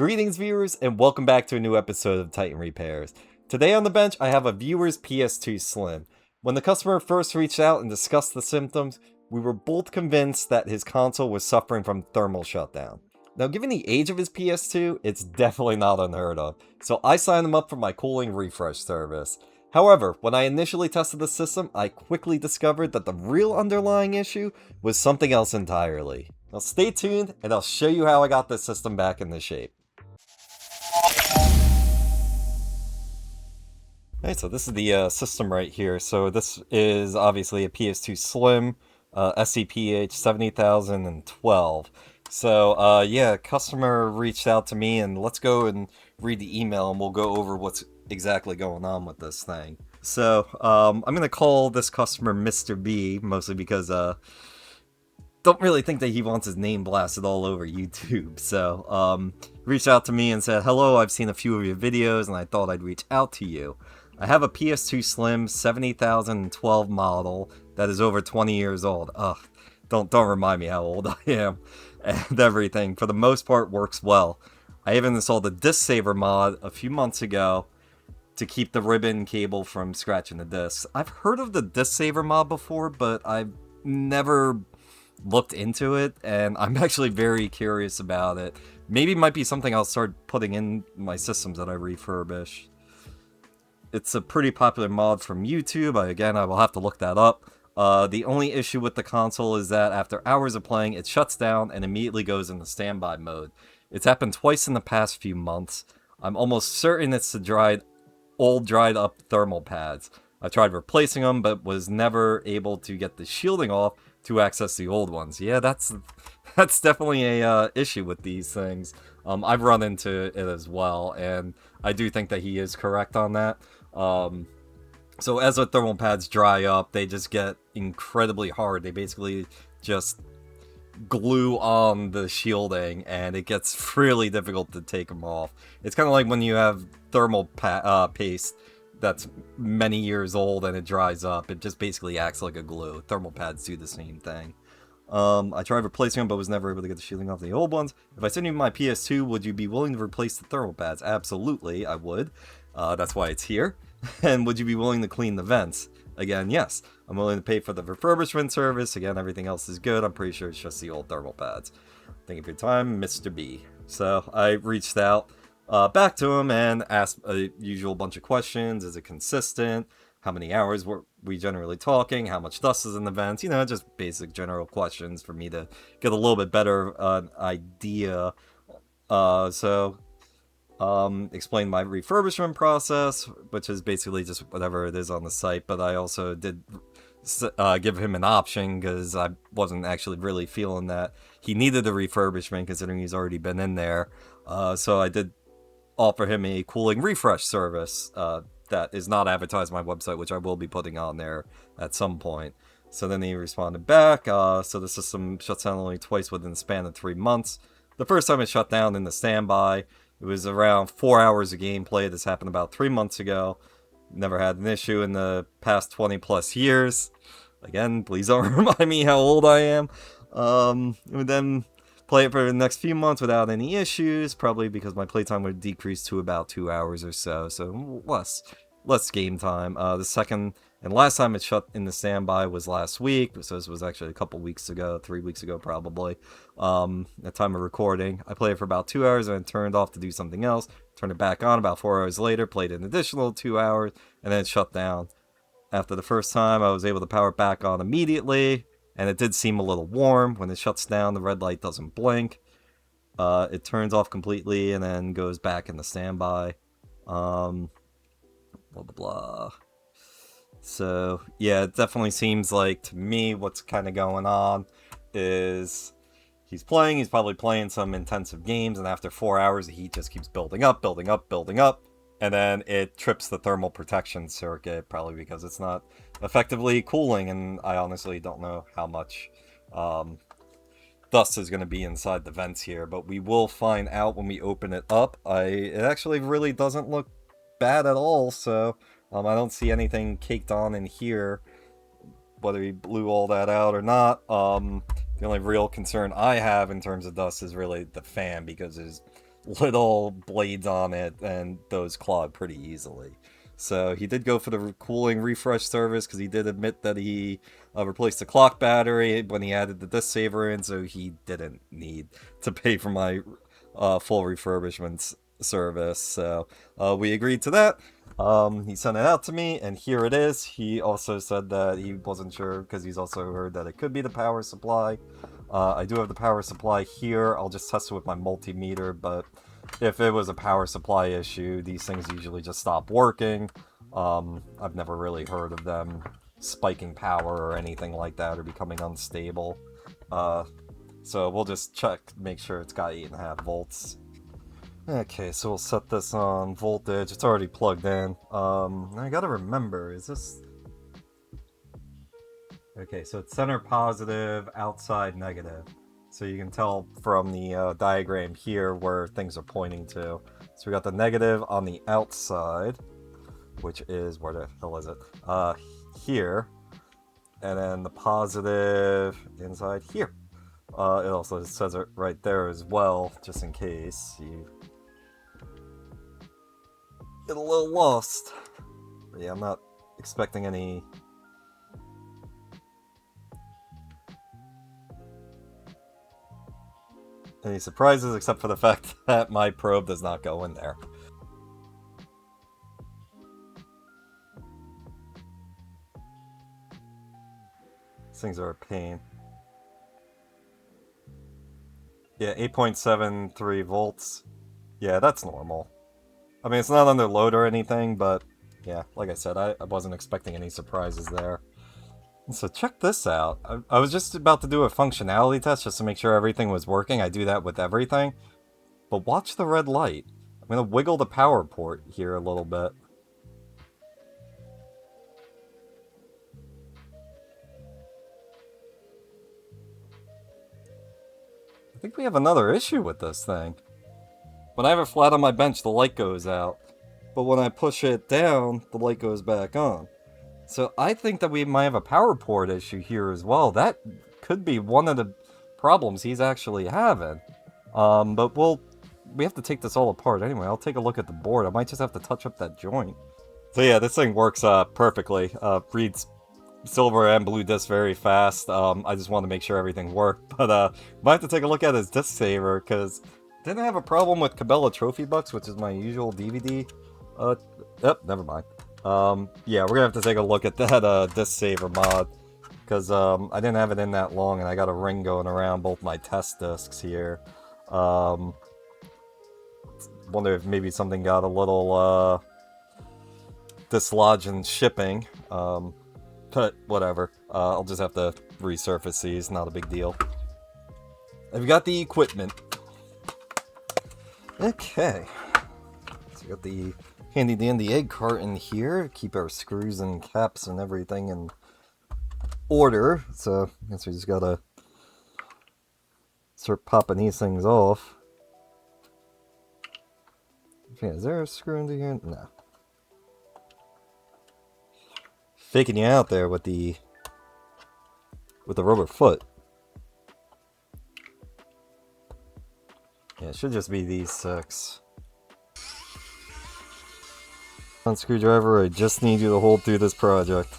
Greetings, viewers, and welcome back to a new episode of Titan Repairs. Today on the bench, I have a viewer's PS2 Slim. When the customer first reached out and discussed the symptoms, we were both convinced that his console was suffering from thermal shutdown. Now, given the age of his PS2, it's definitely not unheard of, so I signed him up for my cooling refresh service. However, when I initially tested the system, I quickly discovered that the real underlying issue was something else entirely. Now stay tuned, and I'll show you how I got this system back into shape. Alright, so this is the system right here. So this is obviously a PS2 Slim, SCPH 70012. So yeah, customer reached out to me, and let's go and read the email, and we'll go over what's exactly going on with this thing. So I'm gonna call this customer Mr. B, mostly because don't really think that he wants his name blasted all over YouTube. So reached out to me and said, "Hello, I've seen a few of your videos, and I thought I'd reach out to you. I have a PS2 Slim 70012 model that is over 20 years old. Ugh, don't remind me how old I am. And everything, for the most part, works well. I even installed the Disc Saver mod a few months ago to keep the ribbon cable from scratching the discs. I've heard of the Disc Saver mod before, but I've never looked into it, and I'm actually very curious about it. Maybe it might be something I'll start putting in my systems that I refurbish. It's a pretty popular mod from YouTube. I will have to look that up. The only issue with the console is that after hours of playing, it shuts down and immediately goes into standby mode. It's happened twice in the past few months. I'm almost certain it's the old dried up thermal pads. I tried replacing them, but was never able to get the shielding off to access the old ones. Yeah, that's definitely a issue with these things. I've run into it as well, and I do think that he is correct on that. So as the thermal pads dry up, they just get incredibly hard. They basically just glue on the shielding, and it gets really difficult to take them off. It's kind of like when you have thermal paste that's many years old and it dries up. It just basically acts like a glue. Thermal pads do the same thing. I tried replacing them, but was never able to get the shielding off the old ones. If I send you my PS2, would you be willing to replace the thermal pads? Absolutely, I would. That's why it's here. And would you be willing to clean the vents? Again, yes. I'm willing to pay for the refurbishment service. Again, everything else is good. I'm pretty sure it's just the old thermal pads. Thank you for your time, Mr. B. So I reached out back to him and asked a usual bunch of questions. Is it consistent? How many hours were we generally talking? How much dust is in the vents? You know, just basic general questions for me to get a little bit better idea. Explained my refurbishment process, which is basically just whatever it is on the site, but I also did give him an option because I wasn't actually really feeling that he needed a refurbishment considering he's already been in there. So I did offer him a cooling refresh service that is not advertised on my website, which I will be putting on there at some point. So then he responded back. So the system shuts down only twice within the span of 3 months. The first time it shut down in the standby, it was around 4 hours of gameplay. This happened about 3 months ago. Never had an issue in the past 20 plus years. Again, please don't remind me how old I am. And then play it for the next few months without any issues, probably because my playtime would decrease to about 2 hours or so less game time. The second and last time it shut in the standby was last week, so this was actually a couple weeks ago, 3 weeks ago probably, at time of recording. I played it for about 2 hours and then turned off to do something else, turned it back on about 4 hours later, played an additional 2 hours, and then it shut down. After the first time, I was able to power it back on immediately, and it did seem a little warm. When it shuts down, the red light doesn't blink. It turns off completely and then goes back in the standby. Blah, blah, blah. So, yeah, it definitely seems like, to me, what's kind of going on is he's probably playing some intensive games, and after 4 hours, the heat just keeps building up, building up, building up, and then it trips the thermal protection circuit, probably because it's not effectively cooling, and I honestly don't know how much dust is going to be inside the vents here, but we will find out when we open it up. It actually really doesn't look bad at all, so I don't see anything caked on in here, whether he blew all that out or not. The only real concern I have in terms of dust is really the fan, because there's little blades on it, and those clog pretty easily. So he did go for the cooling refresh service because he did admit that he replaced the clock battery when he added the disk saver in, so he didn't need to pay for my full refurbishment service. So we agreed to that. He sent it out to me, and here it is. He also said that he wasn't sure because he's also heard that it could be the power supply. I do have the power supply here. I'll just test it with my multimeter, but if it was a power supply issue, these things usually just stop working. I've never really heard of them spiking power or anything like that or becoming unstable. So we'll just check, make sure it's got 8.5 volts. Okay, so we'll set this on voltage. It's already plugged in. I gotta remember, is this... Okay, so it's center positive, outside negative. So you can tell from the diagram here where things are pointing to. So we got the negative on the outside, which is, where the hell is it? Here. And then the positive inside here. It also says it right there as well, just in case you get a little lost. But yeah, I'm not expecting any surprises except for the fact that my probe does not go in there. These things are a pain. Yeah, 8.73 volts. Yeah, that's normal. I mean, it's not under load or anything, but yeah, like I said, I wasn't expecting any surprises there. So check this out. I was just about to do a functionality test just to make sure everything was working. I do that with everything. But watch the red light. I'm going to wiggle the power port here a little bit. I think we have another issue with this thing. When I have it flat on my bench, the light goes out. But when I push it down, the light goes back on. So I think that we might have a power port issue here as well. That could be one of the problems he's actually having. But we have to take this all apart anyway. I'll take a look at the board. I might just have to touch up that joint. So yeah, this thing works perfectly. Reads silver and blue discs very fast. I just want to make sure everything worked. But might have to take a look at his disc saver, because didn't I have a problem with Cabela Trophy Bucks, which is my usual DVD? Never mind. Yeah, we're gonna have to take a look at that disc saver mod, because I didn't have it in that long, and I got a ring going around both my test discs here. Wonder if maybe something got a little dislodged in shipping. But whatever. I'll just have to resurface these. Not a big deal. I've got the equipment. Okay. So we got the handy dandy egg carton here. Keep our screws and caps and everything in order. So I guess we just gotta start popping these things off. Okay, is there a screw into here? No. Faking you out there with the rubber foot. Yeah, it should just be these 6. On screwdriver, I just need you to hold through this project.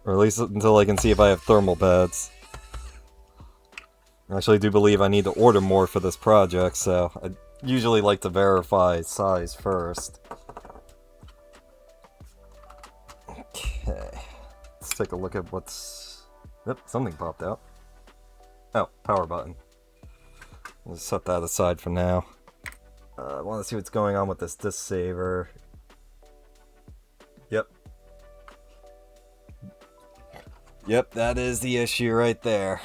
Or at least until I can see if I have thermal pads. I actually do believe I need to order more for this project, so I usually like to verify size first. Okay, let's take a look at what's... Yep, something popped out. Oh, power button. We'll just set that aside for now. I want to see what's going on with this disc saver. Yep, that is the issue right there.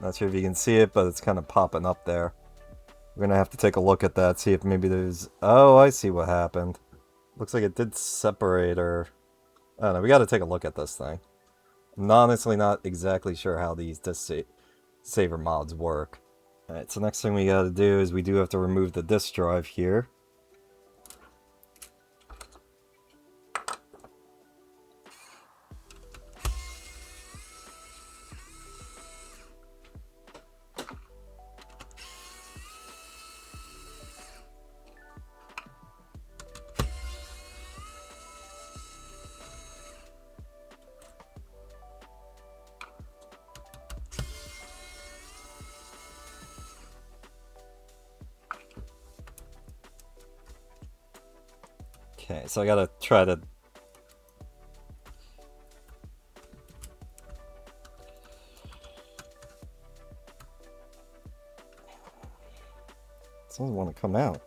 Not sure if you can see it, but it's kind of popping up there. We're gonna have to take a look at that, see if maybe there's... Oh, I see what happened. Looks like it did separate, or... I don't know, we gotta take a look at this thing. I'm honestly not exactly sure how these disc saver mods work. Alright, so next thing we gotta do is we do have to remove the disk drive here. Okay, so I gotta try to... It doesn't want to come out.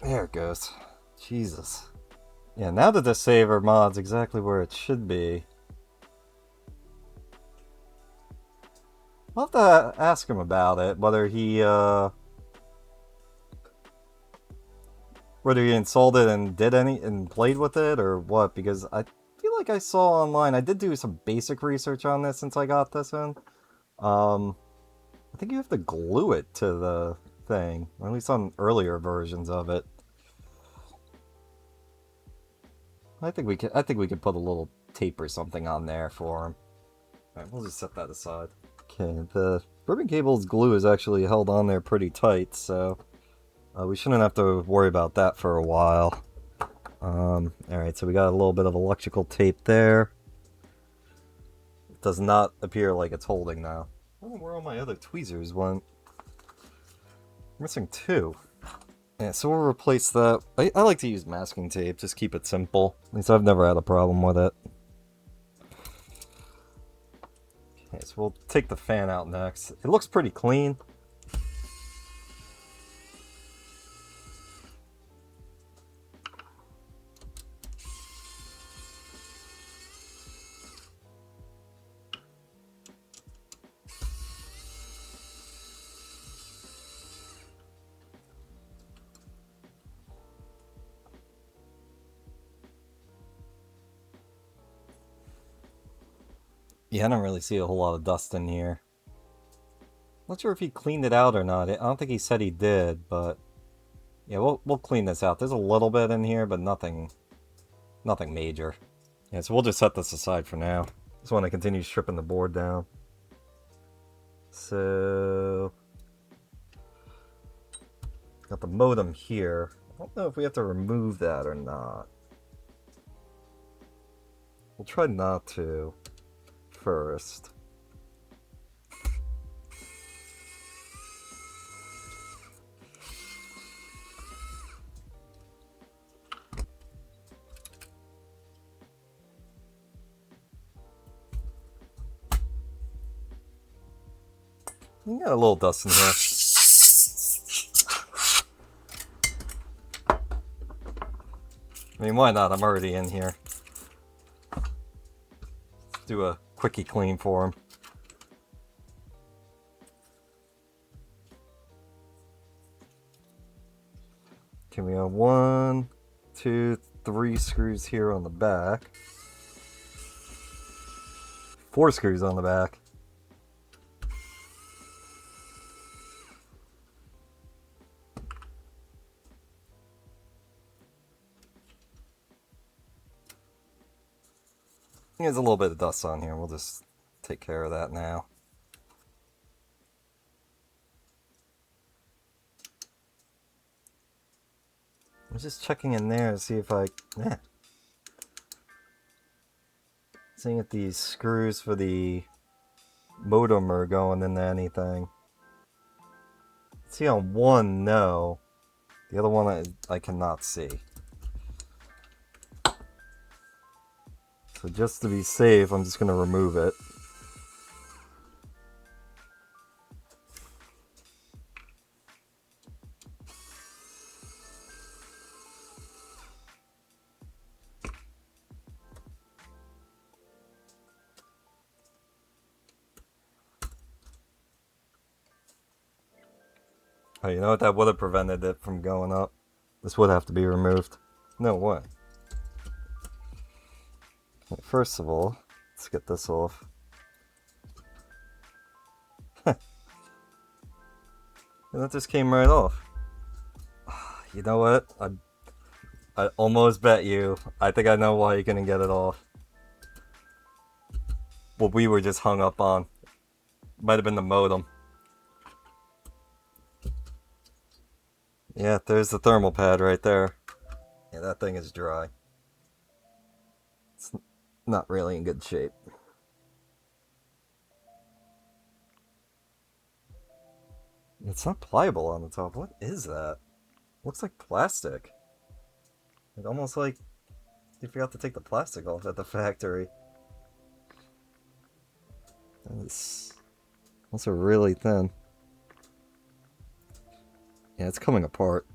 There it goes. Jesus. Yeah, now that the saver mod's exactly where it should be. I'll have to ask him about it, whether he installed it and did any and played with it or what, because I feel like I saw online, I did do some basic research on this since I got this in. I think you have to glue it to the thing, or at least on earlier versions of it. I think we could put a little tape or something on there for him. Alright, we'll just set that aside. Okay, the ribbon cable's glue is actually held on there pretty tight, so we shouldn't have to worry about that for a while. Alright, so we got a little bit of electrical tape there. It does not appear like it's holding now. I don't know where all my other tweezers went. I'm missing 2. Yeah, so we'll replace that. I like to use masking tape, just keep it simple. At least I've never had a problem with it. Okay, so we'll take the fan out next. It looks pretty clean. Yeah, I don't really see a whole lot of dust in here. Not sure if he cleaned it out or not. I don't think he said he did, but yeah, we'll clean this out. There's a little bit in here, but nothing major. Yeah, so we'll just set this aside for now. Just want to continue stripping the board down. So got the modem here. I don't know if we have to remove that or not. We'll try not to first. You got a little dust in here. I mean, why not? I'm already in here. Let's do a quickie clean for him. Okay, we have 1, 2, 3 screws here on the back. 4 screws on the back. There's a little bit of dust on here. We'll just take care of that now. I'm just checking in there to see if seeing if these screws for the modem are going into anything. See on one, no. The other one I cannot see. So just to be safe, I'm just going to remove it. Oh, you know what? That would have prevented it from going up. This would have to be removed. No way. First of all, let's get this off. And that just came right off. You know what? I almost bet you. I think I know why you couldn't get it off. What we were just hung up on. Might have been the modem. Yeah, there's the thermal pad right there. Yeah, that thing is dry. It's not really in good shape. It's not pliable on the top. What is that? Looks like plastic. Like almost like they forgot to take the plastic off at the factory. Those are really thin. Yeah, it's coming apart.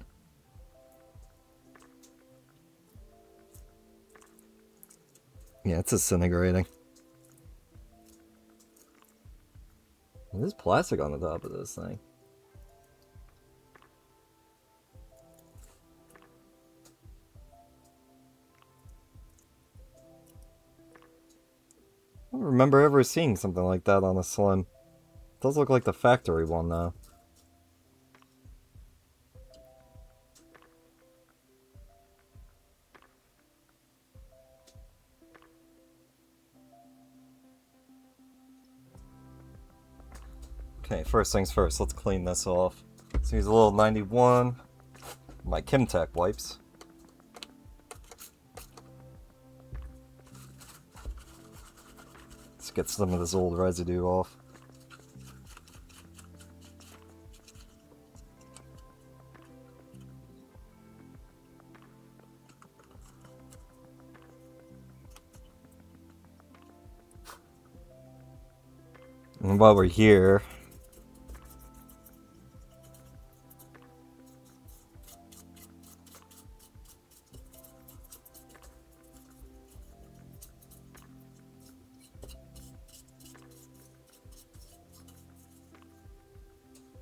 Yeah, it's disintegrating. There's plastic on the top of this thing. I don't remember ever seeing something like that on a Slim. It does look like the factory one, though. Okay, first things first, let's clean this off. Let's use a little 91, my Kimtech wipes. Let's get some of this old residue off. And while we're here,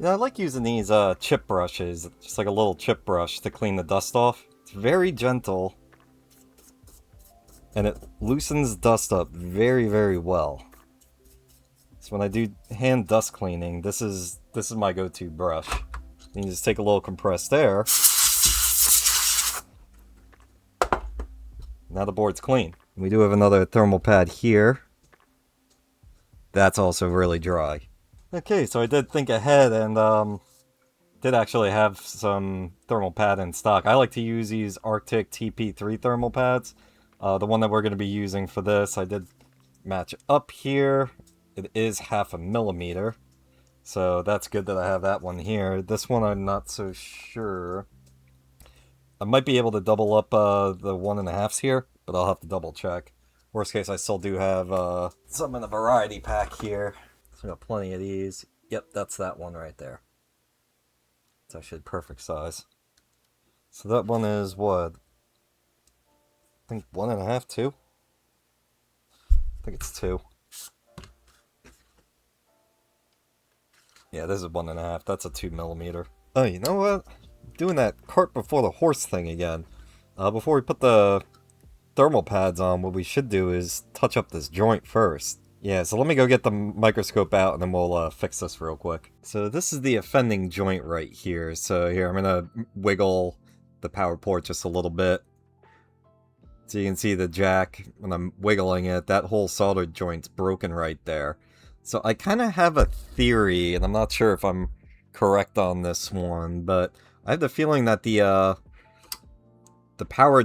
yeah, I like using these chip brushes, just like a little chip brush to clean the dust off. It's very gentle, and it loosens dust up very, very well. So when I do hand dust cleaning, this is my go-to brush. You just take a little compressed air. Now the board's clean. We do have another thermal pad here. That's also really dry. Okay, so I did think ahead and did actually have some thermal pad in stock. I like to use these Arctic TP3 thermal pads. The one that we're going to be using for this, I did match up here. It is 0.5 millimeter. So that's good that I have that one here. This one I'm not so sure. I might be able to double up the 1.5s here, but I'll have to double check. Worst case, I still do have some in the variety pack here. So I got plenty of these. Yep, that's that one right there. It's actually perfect size. So that one is what? I think 1.5, 2? I think it's 2. Yeah, this is 1.5. That's a 2 millimeter. Oh, you know what? I'm doing that cart before the horse thing again. Before we put the thermal pads on, what we should do is touch up this joint first. Yeah, so let me go get the microscope out and then we'll fix this real quick. So this is the offending joint right here. So here, I'm gonna wiggle the power port just a little bit. So you can see the jack, when I'm wiggling it, that whole soldered joint's broken right there. So I kind of have a theory, and I'm not sure if I'm correct on this one, but I have the feeling that the power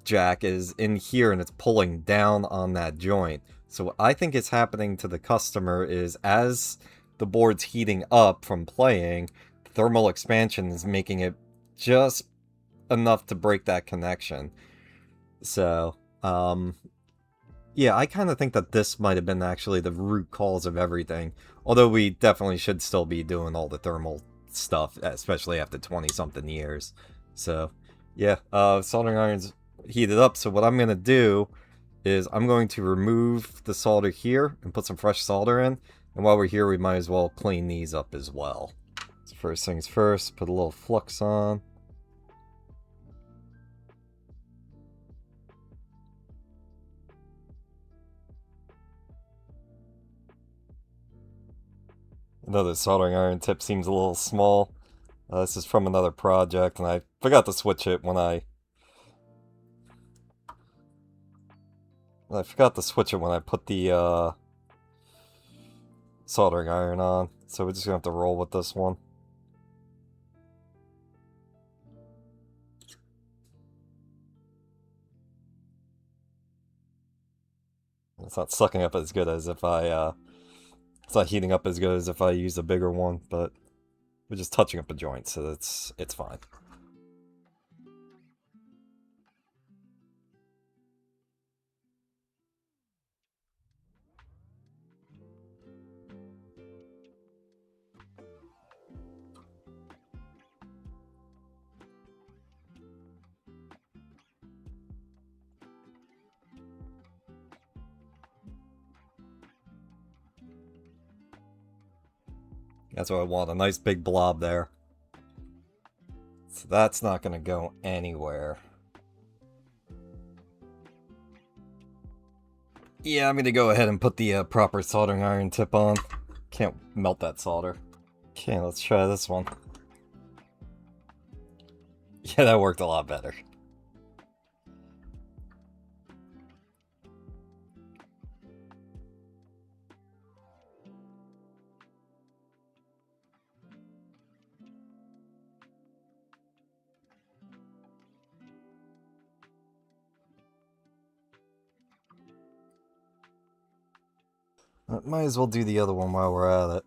jack is in here and it's pulling down on that joint. So what I think is happening to the customer is as the board's heating up from playing, thermal expansion is making it just enough to break that connection. So, yeah, I kind of think that this might have been actually the root cause of everything. Although we definitely should still be doing all the thermal stuff, especially after 20-something years. So, yeah, soldering iron's heated up, so what I'm going to do is I'm going to remove the solder here and put some fresh solder in. And while we're here, we might as well clean these up as well. So first things first, put a little flux on. Another soldering iron tip seems a little small. This is from another project, and I forgot to switch it when I put the soldering iron on. So we're just gonna have to roll with this one. It's not sucking up as good as if I it's not heating up as good as if I use a bigger one, but we're just touching up a joint, so it's fine. That's what I want, a nice big blob there. So that's not going to go anywhere. Yeah, I'm going to go ahead and put the proper soldering iron tip on. Can't melt that solder. Okay, let's try this one. Yeah, that worked a lot better. Might as well do the other one while we're at it.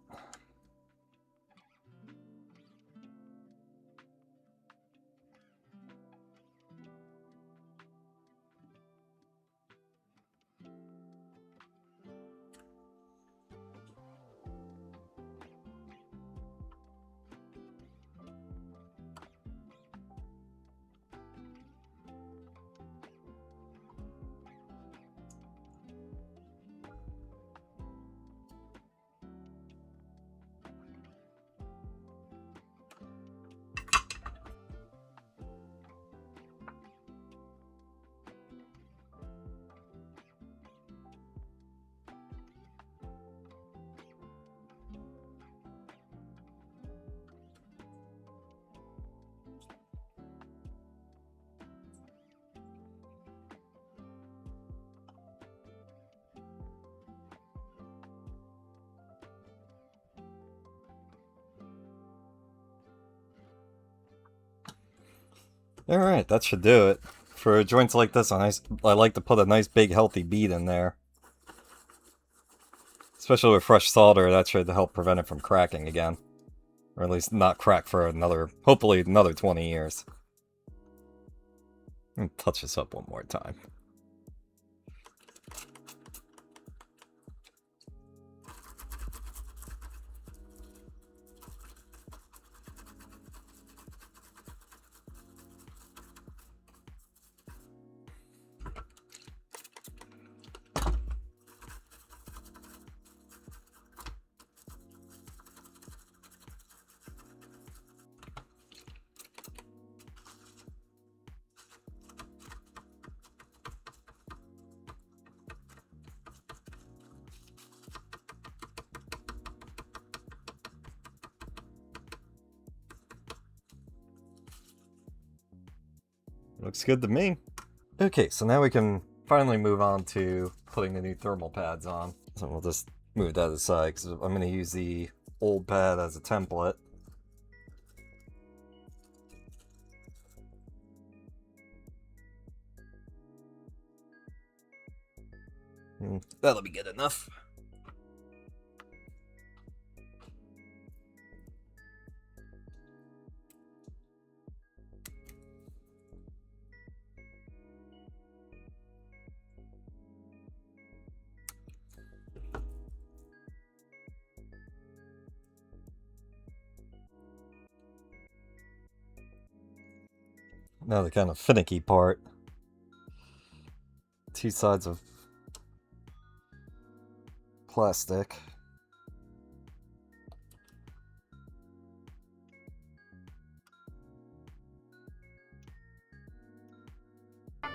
Alright, that should do it. For joints like this, I like to put a nice big healthy bead in there. Especially with fresh solder, that should help prevent it from cracking again. Or at least not crack for another, hopefully another 20 years. And touch this up one more time. Looks good to me. Okay, so now we can finally move on to putting the new thermal pads on. So we'll just move that aside because I'm going to use the old pad as a template. That'll be good enough. Now the kind of finicky part. Two sides of plastic.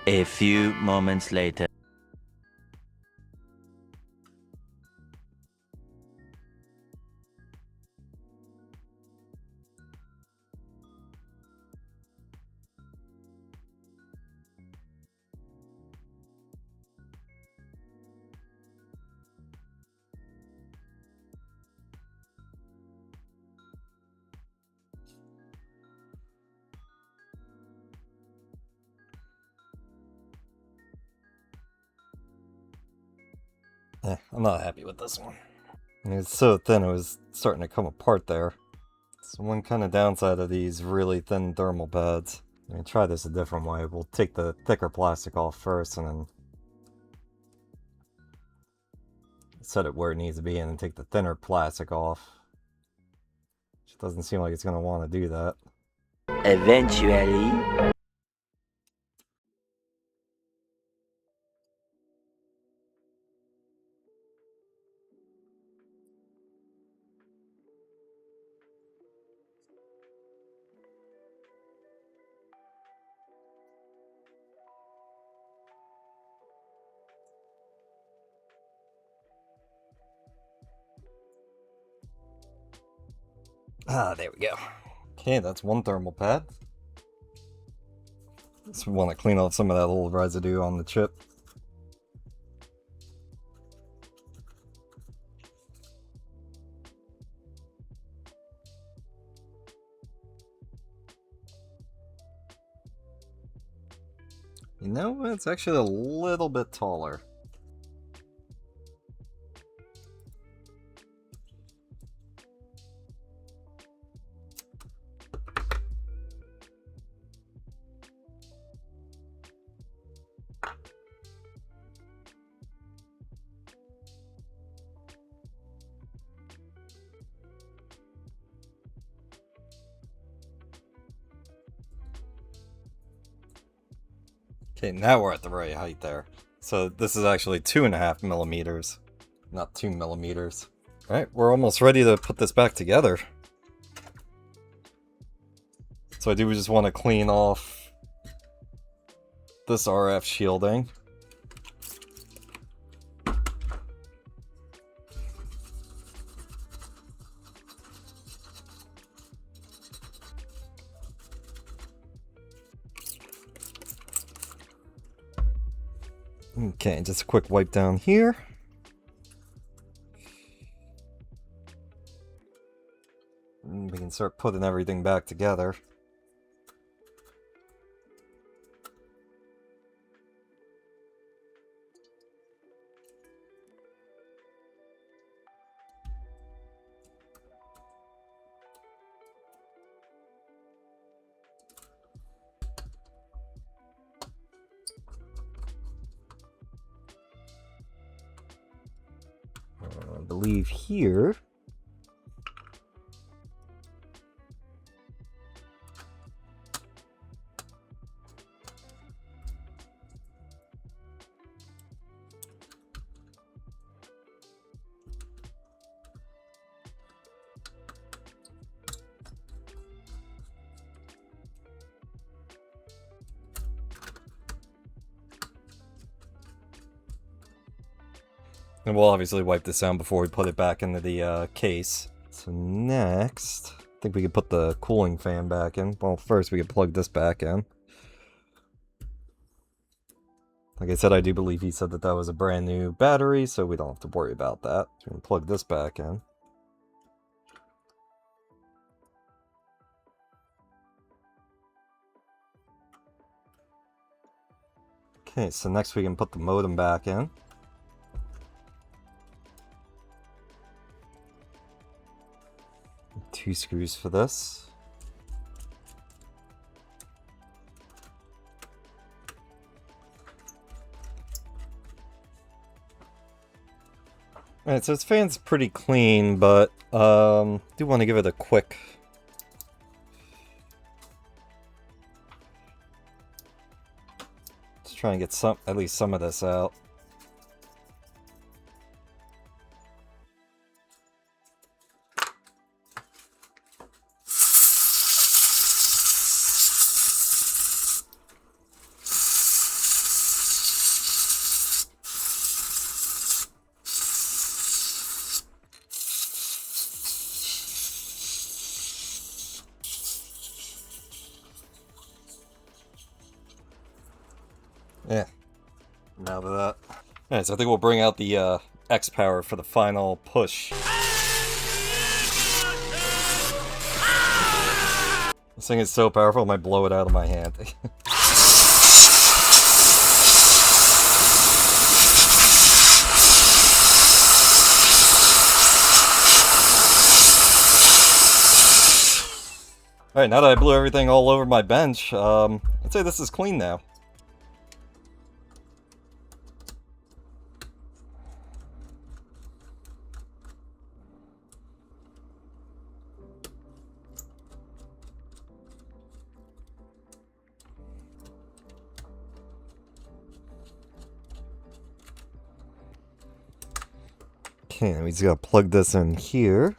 A few moments later. I'm not happy with this one. It's so thin it was starting to come apart there. So one kind of downside of these really thin thermal pads. Let me try this a different way. We'll take the thicker plastic off first and then set it where it needs to be and then take the thinner plastic off. It doesn't seem like it's going to want to do that. Eventually. Ah, there we go. Okay, that's one thermal pad. Just want to clean off some of that little residue on the chip. You know, it's actually a little bit taller. Okay, now we're at the right height there. So this is actually 2.5 millimeters, not 2 millimeters. Alright, we're almost ready to put this back together. So I do just want to clean off this RF shielding. Okay, just a quick wipe down here. And we can start putting everything back together. I believe here. And we'll obviously wipe this down before we put it back into the case. So next, I think we could put the cooling fan back in. Well, first we could plug this back in. Like I said, I do believe he said that that was a brand new battery, so we don't have to worry about that. So we can plug this back in. Okay, so next we can put the modem back in. Two screws for this. Alright, so this fan's pretty clean, but do want to give it a quick... Just try and get at least some of this out. Yeah, now to that. Alright, so I think we'll bring out the X power for the final push. This thing is so powerful, I might blow it out of my hand. Alright, now that I blew everything all over my bench, I'd say this is clean now. Okay, we just gotta plug this in here.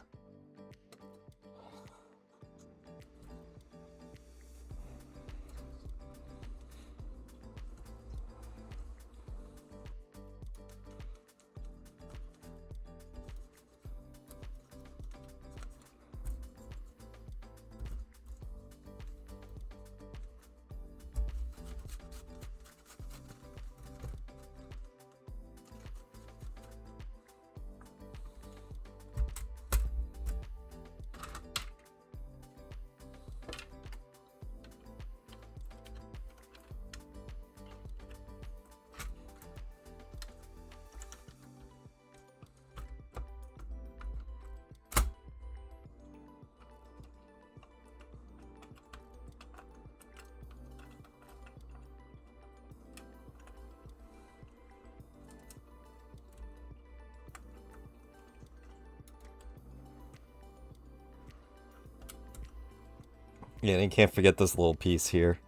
Yeah, and you can't forget this little piece here.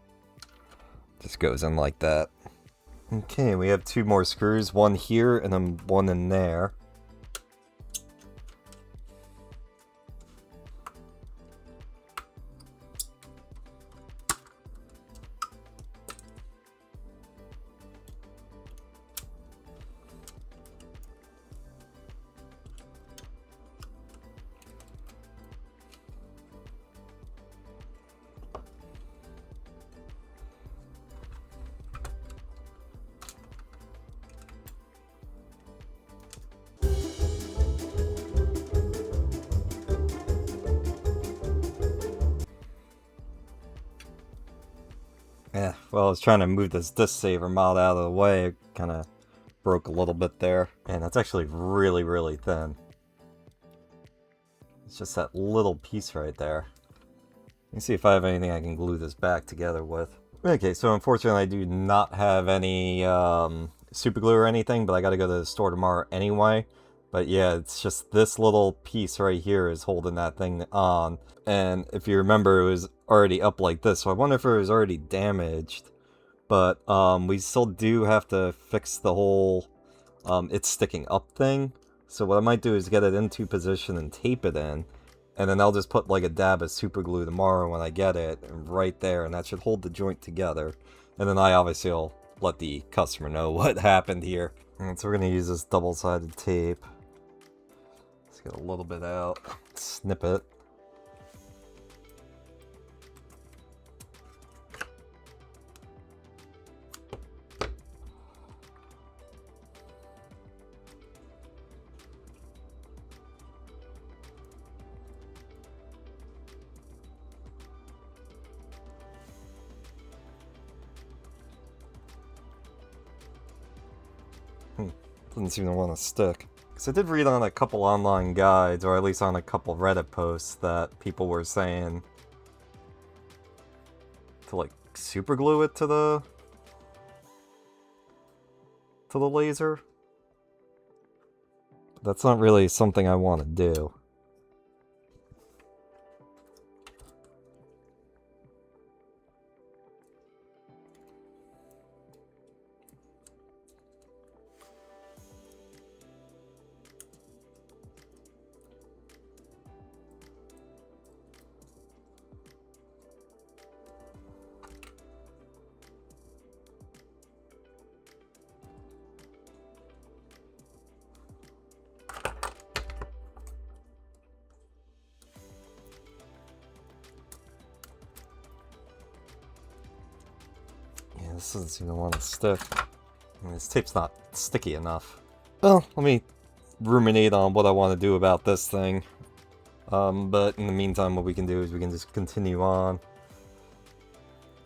Just goes in like that. Okay, we have 2 more screws, one here and then one in there. Yeah, well, I was trying to move this disc saver mod out of the way. It kind of broke a little bit there. And that's actually really, really thin. It's just that little piece right there. Let me see if I have anything I can glue this back together with. Okay, so unfortunately I do not have any super glue or anything, but I gotta go to the store tomorrow anyway. But yeah, it's just this little piece right here is holding that thing on. And if you remember, it was already up like this, so I wonder if it was already damaged. But we still do have to fix the whole it's sticking up thing. So what I might do is get it into position and tape it in. And then I'll just put like a dab of super glue tomorrow when I get it, right there, and that should hold the joint together. And then I obviously will let the customer know what happened here. And so we're going to use this double-sided tape. Let's get a little bit out, snip it. Doesn't seem to want to stick. Because I did read on a couple online guides, or at least on a couple Reddit posts, that people were saying to like super glue it to the laser. That's not really something I want to do. This doesn't seem to want to stick. I mean, this tape's not sticky enough. Well, let me ruminate on what I want to do about this thing. But in the meantime, what we can do is we can just continue on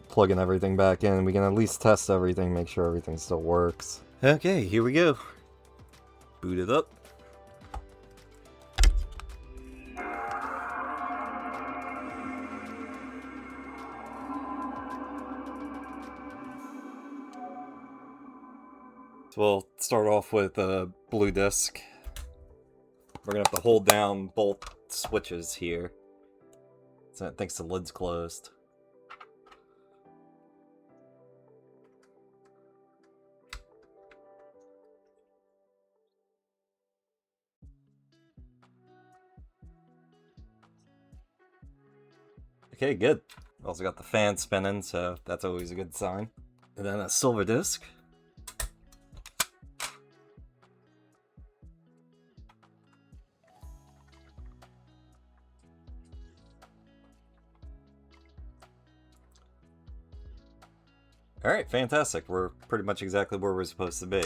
plugging everything back in. We can at least test everything, make sure everything still works. Okay, here we go. Boot it up. So we'll start off with a blue disc. We're gonna have to hold down both switches here. So it thinks the lid's closed. Okay, good. Also got the fan spinning, so that's always a good sign. And then a silver disc. Alright, fantastic. We're pretty much exactly where we're supposed to be.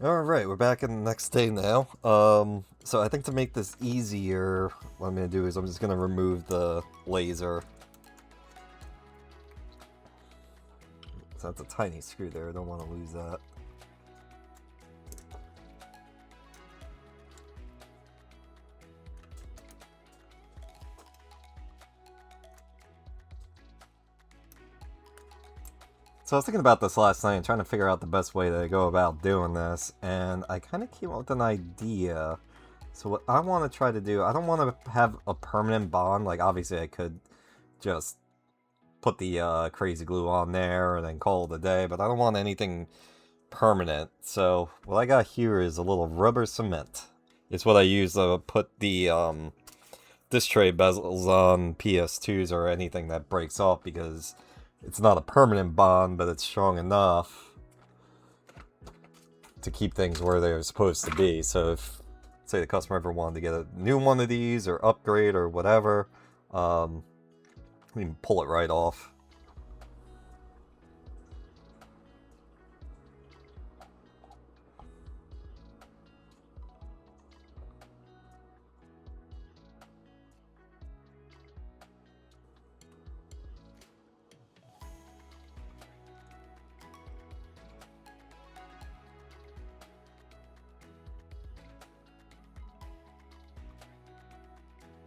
Alright, we're back in the next day now. So I think to make this easier, what I'm going to do is I'm just going to remove the laser. So that's a tiny screw there, I don't want to lose that. So I was thinking about this last night and trying to figure out the best way to go about doing this, and I kind of came up with an idea. So what I want to try to do, I don't want to have a permanent bond. Like, obviously I could just put the crazy glue on there and then call it a day, but I don't want anything permanent. So what I got here is a little rubber cement. It's what I use to put the disc tray bezels on PS2s or anything that breaks off, because it's not a permanent bond, but it's strong enough to keep things where they're supposed to be. So if, say, the customer ever wanted to get a new one of these or upgrade or whatever, we can pull it right off.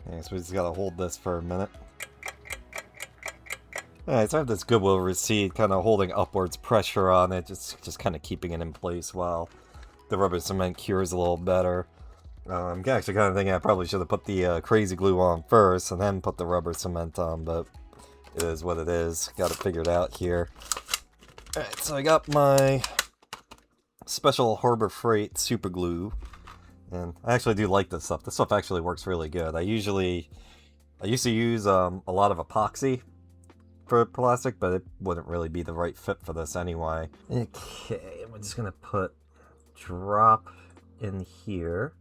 Okay, so we just gotta hold this for a minute. Alright, so I have this Goodwill receipt kind of holding upwards pressure on it, just kind of keeping it in place while the rubber cement cures a little better. I'm actually kind of thinking I probably should have put the crazy glue on first and then put the rubber cement on, but it is what it is. Got it figured out here. Alright, so I got my special Harbor Freight super glue, and I actually do like this stuff. This stuff actually works really good. I used to use a lot of epoxy for plastic, but it wouldn't really be the right fit for this anyway. Okay, I'm just gonna put drop in here.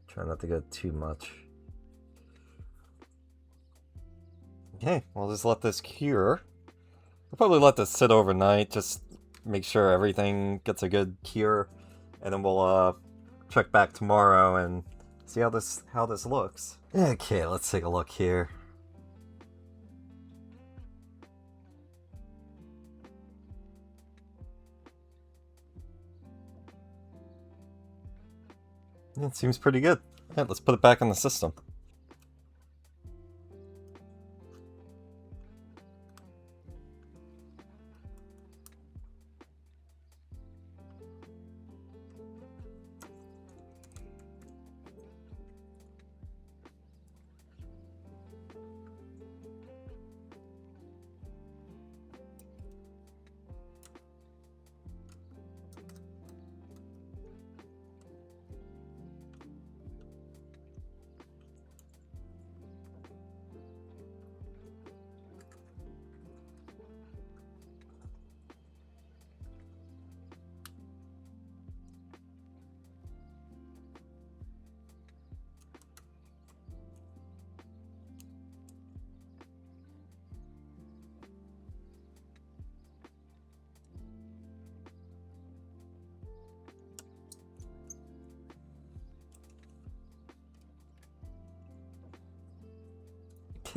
Try not to go too much. Okay, we'll just let this cure. We'll probably let this sit overnight, just make sure everything gets a good cure, and then we'll check back tomorrow and see how this looks. Okay, let's take a look here. Yeah, it seems pretty good. Yeah, let's put it back in the system.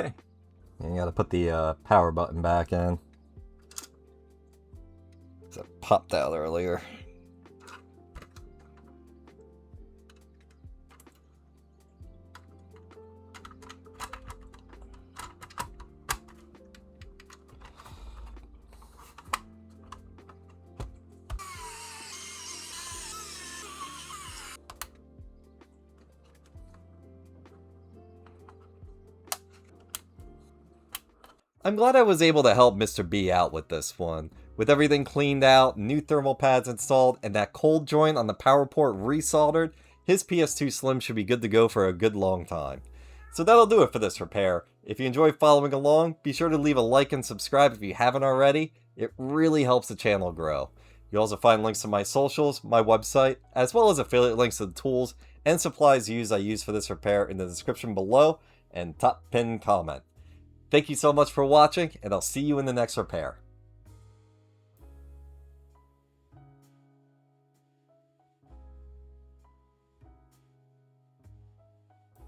Okay. And you gotta put the power button back in. So it popped out earlier. I'm glad I was able to help Mr. B out with this one. With everything cleaned out, new thermal pads installed, and that cold joint on the power port resoldered, his PS2 Slim should be good to go for a good long time. So that'll do it for this repair. If you enjoy following along, be sure to leave a like and subscribe if you haven't already. It really helps the channel grow. You'll also find links to my socials, my website, as well as affiliate links to the tools and supplies I use for this repair in the description below and top pinned comment. Thank you so much for watching, and I'll see you in the next repair.